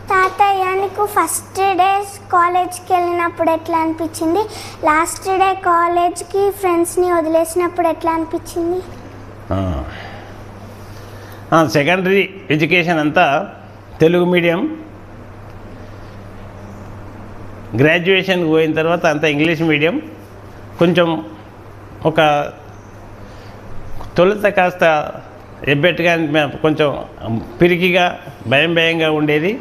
తాతయ్య నీకు first day కాలేజ్కి వెళ్ళినప్పుడు ఎట్లా అనిపించింది, లాస్ట్ డే కాలేజ్కి ఫ్రెండ్స్ని వదిలేసినప్పుడు ఎట్లా అనిపించింది? సెకండరీ ఎడ్యుకేషన్ అంతా తెలుగు మీడియం, గ్రాడ్యుయేషన్కి పోయిన తర్వాత అంతా ఇంగ్లీష్ మీడియం. కొంచెం ఒక తొలుత కాస్త ఎబ్బెట్టుగా కొంచెం పిరికిగా భయంగా ఉండేది.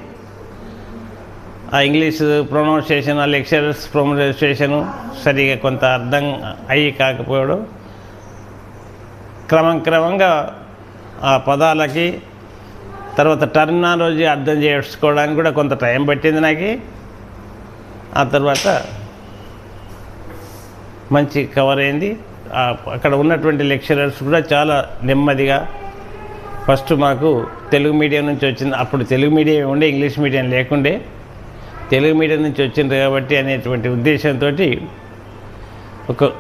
ఆ ఇంగ్లీష్ ప్రొనౌన్సియేషన్, ఆ లెక్చరర్స్ ప్రొనౌన్సియేషను సరిగా కొంత అర్థం అయ్యి కాకపోవడం, క్రమంగా ఆ పదాలకి తర్వాత టర్మినాలజీ అర్థం చేసుకోవడానికి కూడా కొంత టైం పట్టింది నాకు. ఆ తర్వాత మంచి కవర్ అయింది. అక్కడ ఉన్నటువంటి లెక్చరర్స్ కూడా చాలా నెమ్మదిగా, ఫస్ట్ మాకు తెలుగు మీడియం నుంచి వచ్చింది, అప్పుడు తెలుగు మీడియం ఉండే, ఇంగ్లీష్ మీడియం లేకుండే, తెలుగు మీడియం నుంచి వచ్చింది కాబట్టి అనేటువంటి ఉద్దేశంతో ఒక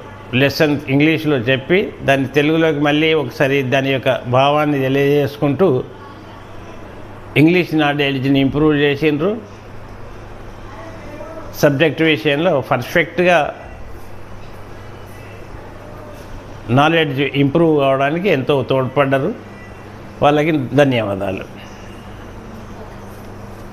లెసన్ ఇంగ్లీష్లో చెప్పి దాన్ని తెలుగులోకి మళ్ళీ ఒకసారి దాని యొక్క భావాన్ని తెలియజేసుకుంటూ ఇంగ్లీష్ నాలెడ్జ్ని ఇంప్రూవ్ చేసిండ్రు. సబ్జెక్ట్ విషయంలో పర్ఫెక్ట్గా నాలెడ్జ్ ఇంప్రూవ్ కావడానికి ఎంతో తోడ్పడ్డారు. వాళ్ళకి ధన్యవాదాలు.